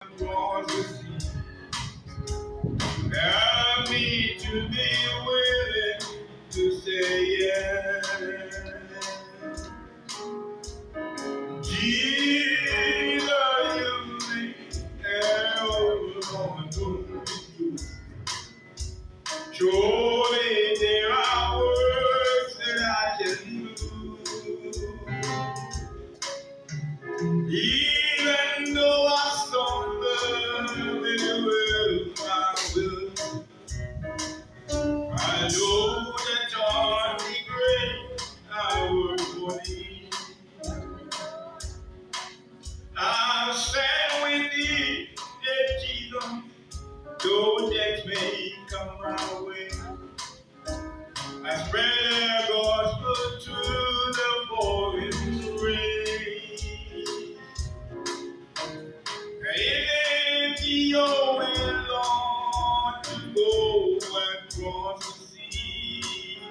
Lord, help me to be willing to say yes. Jesus, you me help on to you. Surely there are words that I can do, even though I stumble in the will, I will. I know that God be great, I work for thee. I'll stand with thee, dear Jesus, though death may come my way. I spread the gospel to the foreign race. It ain't your will, Lord, to go and cross the sea.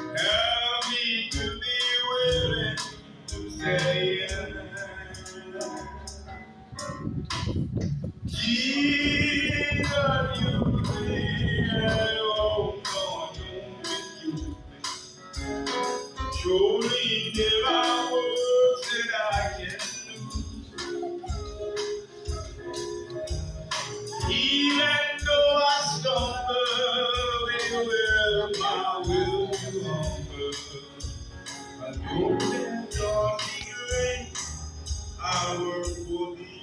Help me to be willing to say yes. Jesus, you say, oh God, don't you. Surely there are words that I can do, even though I stumble, it will, my will be humble. I know that God be great, I work for thee.